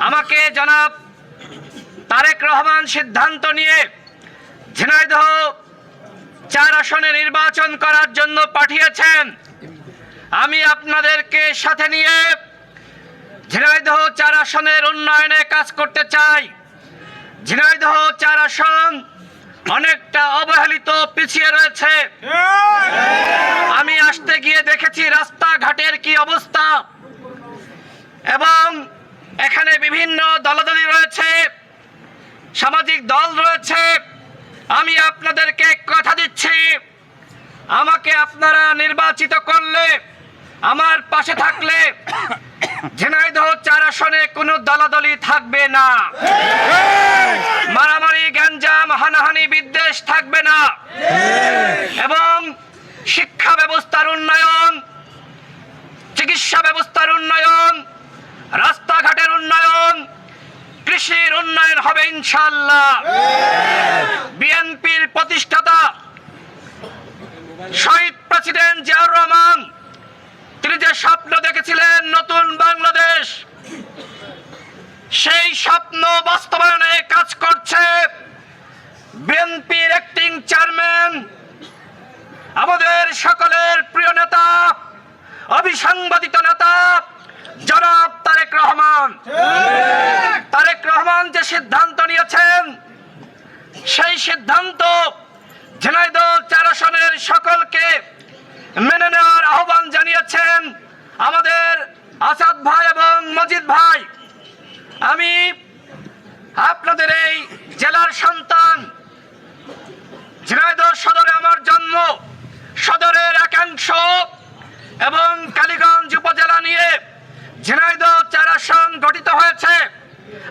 আমাকে জনাব তারেক রহমান সিদ্ধান্ত নিয়ে ঝিনাইদহ 4 আসনে নির্বাচন করার জন্য পাঠিয়েছেন। আমি আপনাদেরকে সাথে নিয়ে ঝিনাইদহ 4 আসনের উন্নয়নে কাজ করতে চাই। ঝিনাইদহ 4 আসন অনেকটা অবহেলিত, পিছিয়ে রয়েছে। আমি আসতে গিয়ে দেখেছি রাস্তাঘাটের কি অবস্থা, এবং এখানে বিভিন্ন দলাদলি রয়েছে, সামাজিক দল রয়েছে। আমি আপনাদেরকে কথা দিচ্ছি, আমাকে আপনারা নির্বাচিত করলে, আমার পাশে থাকলে ঝিনাইদহ 4 আসনে কোনো দলাদলি থাকবে না, মারামারি গ্যাঞ্জাম হানাহানি বিদ্বেষ থাকবে না, এবং শিক্ষা ব্যবস্থার উন্নয়ন, চিকিৎসা ব্যবস্থার উন্নয়ন, রাস্তাঘাটের উন্নয়ন, কৃষির উন্নয়ন হবে ইনশাআল্লাহ। বিএনপির প্রতিষ্ঠাতা শহীদ প্রেসিডেন্ট জিয়াউর রহমান, তিনি যে স্বপ্ন দেখেছিলেন নতুন বাংলাদেশ, সেই স্বপ্ন বাস্তবায়নে কাজ করছে বিএনপির অ্যাক্টিং চেয়ারম্যান, আমাদের সকলের প্রিয় নেতা, অবিসংবাদিত নেতা জনাব তারেক রহমান। তারেক রহমান যে সিদ্ধান্ত নিয়েছেন, সেই সিদ্ধান্ত ঝিনাইদহ 4 আসনের সকলকে মেনে নেওয়ার আহ্বান জানিয়েছেন আমাদের আসাদ ভাই এবং মজিদ ভাই। আমি আপনাদের এই জেলার সন্তান, ঝিনাইদহ সদরে আমার জন্ম, সদরের একাংশ এবং কালীগঞ্জ উপজেলা নিয়ে ঝিনাইদহ 4 আসন গঠিত হয়েছে।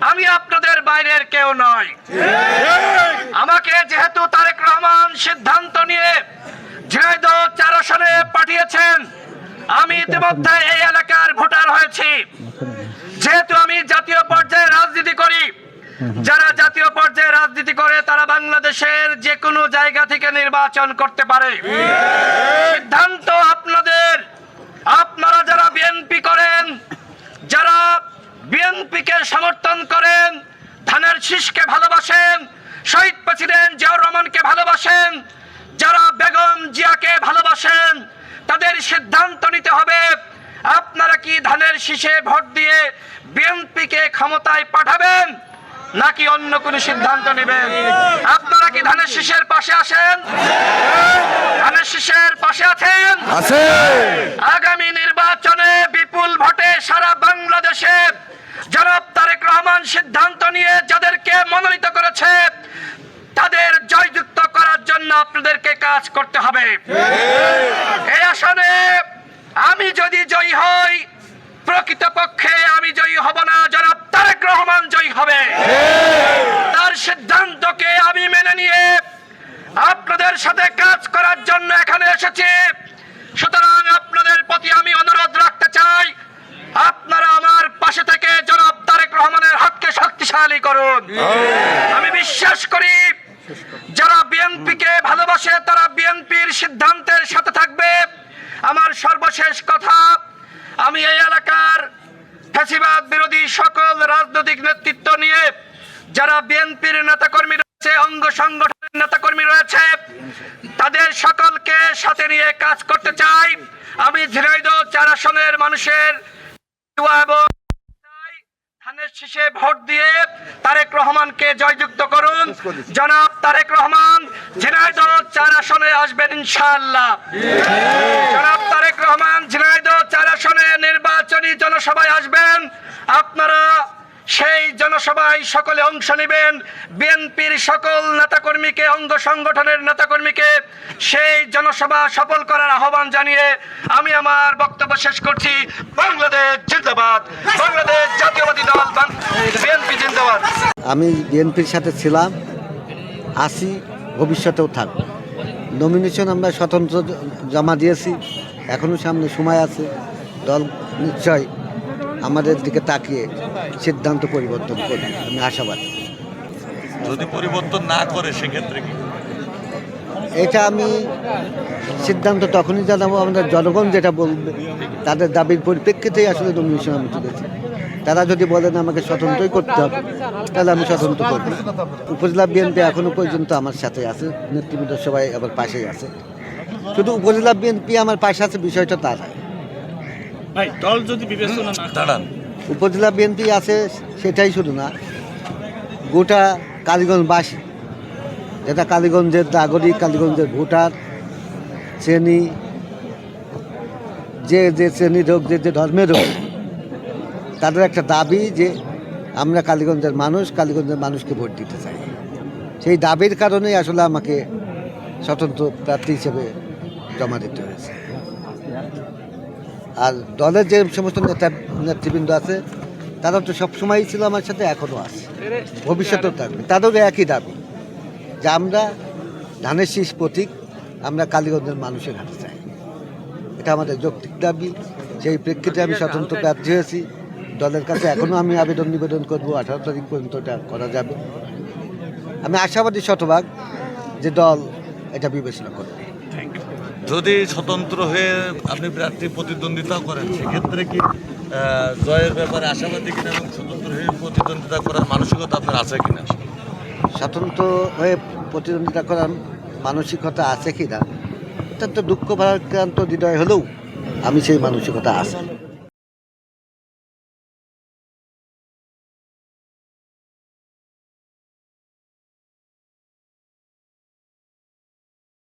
আমি আপনাদের বাইরের কেউ নয়। আমাকে যেহেতু তারেক রহমান সিদ্ধান্ত নিয়ে ঝিনাইদহ 4 আসনে পাঠিয়েছেন, আমি ইতিমধ্যে এই এলাকার ভোটার হয়েছি। যেহেতু আমি জাতীয় পর্যায়ে রাজনীতি করি, যারা জাতীয় পর্যায়ে রাজনীতি করে তারা বাংলাদেশের যে কোনো জায়গা থেকে নির্বাচন করতে পারে। সিদ্ধান্ত আপনাদের। আপনারা যারা বিএনপি করেন, যারা বিএনপিকে সমর্থন করেন, ধানের শীষকে ভালোবাসেন, শহীদ প্রেসিডেন্ট জিয়াউর রহমানকে ভালোবাসেন, যারা বেগম জিয়াকে ভালোবাসেন, তাদের সিদ্ধান্ত নিতে হবে আপনারা কি ধানের শীষে ভোট দিয়ে বিএনপিকে ক্ষমতায় পাঠাবেন নাকি অন্য কোন সিদ্ধান্ত নেবেন। আপনারা কি ধানের শীষের পাশে আছেন? ধানের শীষের পাশে আছেন? আগামী নির্বাচনে বিপুল ভোটে সারা বাংলাদেশে জনাব তারেক রহমান সিদ্ধান্ত নিয়ে যাদেরকে মনোনীত করেছে তাদের জয়যুক্ত করার জন্য আপনাদেরকে কাজ করতে হবে। এই আসনে আমি যদি জয়ী হই, প্রকৃতপক্ষে আমি জয়ী হব না, জনাব তারেক রহমান জয়ী হবে। তার সিদ্ধান্তকে আমি মেনে নিয়ে আপনাদের সাথে কাজ করার জন্য এখানে এসেছি। সুতরাং আপনাদের প্রতি আমি অনুরোধ রাখতে চাই, আপনারা আমার পাশে থেকে জনাব তারেক রহমানের হাতকে শক্তিশালী করুন। আমি বিশ্বাস করি যারা বিএনপিকে ভালোবাসে তারা বিএনপির সিদ্ধান্তের সাথে থাকবে। আমার সর্বশেষ কথা, আমি এই এলাকার ফ্যাসিবাদ বিরোধী সকল রাজনৈতিক নেতৃত্ব নিয়ে যারা বিএনপির নেতাকর্মী রয়েছে, অঙ্গ সংগঠনের নেতাকর্মী রয়েছে, তাদের সকলকে সাথে নিয়ে কাজ করতে চাই। আমি ঝিনাইদহ 4 আসনের মানুষের এবং ধানের শীষে ভোট দিয়ে তারেক রহমানকে জয়যুক্ত করুন। জনাব তারেক রহমান ঝিনাইদহ 4 আসনে আসবেন ইনশাআল্লাহ। জনাব তারেক রহমান ঝিনাইদহ 4 আসনে নির্বাচনী জনসভায় আসবেন। আপনারা সেই জনসভায় সকলে অংশ নেবেন। বিএনপির সকল নেতাকর্মীকে, অঙ্গ সংগঠনের নেতাকর্মীকে সেই জনসভা সফল করার আহ্বান জানিয়ে আমি আমার বক্তব্য শেষ করছি। বাংলাদেশ জিন্দাবাদ, বাংলাদেশ জাতীয়বাদী দল বিএনপি জিন্দাবাদ। আমি বিএনপির সাথে ছিলাম, আছি, ভবিষ্যতেও থাকবো। নমিনেশন আমরা স্বতন্ত্র জমা দিয়েছি, এখনও সামনে সময় আছে। দল নিশ্চয় আমাদের দিকে তাকিয়ে সিদ্ধান্ত পরিবর্তন করবে, আমি আশাবাদী। যদি পরিবর্তন না করে সেক্ষেত্রে কি? এটা আমি সিদ্ধান্ত তখনই জানাবো, আমাদের জনগণ যেটা বলবে তাদের দাবির পরিপ্রেক্ষিতেই আসলে নমিনেশন আমি তুলেছি। তারা যদি বলেন আমাকে স্বতন্ত্রই করতে হবে, তাহলে আমি স্বতন্ত্র করব। উপজেলা বিএনপি এখনো পর্যন্ত আমার সাথে আছে, নেতৃবৃন্দ সবাই আবার পাশেই আছে। শুধু উপজেলা বিএনপি আমার পাশে আছে বিষয়টা তা নয়। ভাই দল যদি বিবেচনা না দাঁড়ান, উপজেলা বিএনপি আছে সেটাই শুধু না, গোটা কালীগঞ্জবাসী, যেটা কালীগঞ্জের নাগরিক, কালীগঞ্জের ভোটার শ্রেণী, যে যে শ্রেণীর হোক, যে যে ধর্মের হোক, তাদের একটা দাবি যে আমরা কালীগঞ্জের মানুষ, কালীগঞ্জের মানুষকে ভোট দিতে চাই। সেই দাবির কারণেই আসলে আমাকে স্বতন্ত্র প্রার্থী হিসেবে জমা দিতে হয়েছে। আর দলের যে সমস্ত নেতৃবৃন্দ আছে তারা তো সবসময়ই ছিল আমার সাথে, এখনও আছে, ভবিষ্যতেও থাকবে। তাদেরও একই দাবি যে আমরা ধানের শীষ প্রতীক আমরা কালীগঞ্জের মানুষের হাতে চাই। এটা আমাদের যৌক্তিক দাবি। সেই প্রেক্ষিতে আমি স্বতন্ত্র প্রার্থী হয়েছি। দলের কাছে এখনও আমি আবেদন নিবেদন করবো, 18 তারিখ পর্যন্ত এটা করা যাবে। আমি আশাবাদী শতভাগ যে দল এটা বিবেচনা করবে। যদি স্বতন্ত্র হয়ে আপনি প্রার্থী প্রতিদ্বন্দ্বিতা করেন, সেক্ষেত্রে কি জয়ের ব্যাপারে আশাবাদী কিনা এবং স্বতন্ত্র হয়ে প্রতিদ্বন্দ্বিতা করার মানসিকতা আপনার আছে কিনা? স্বতন্ত্র হয়ে প্রতিদ্বন্দ্বিতা করার মানসিকতা আছে কি না, অত্যন্ত দুঃখ ভারাক্রান্ত হৃদয় হলেও আমি সেই মানসিকতা আছে।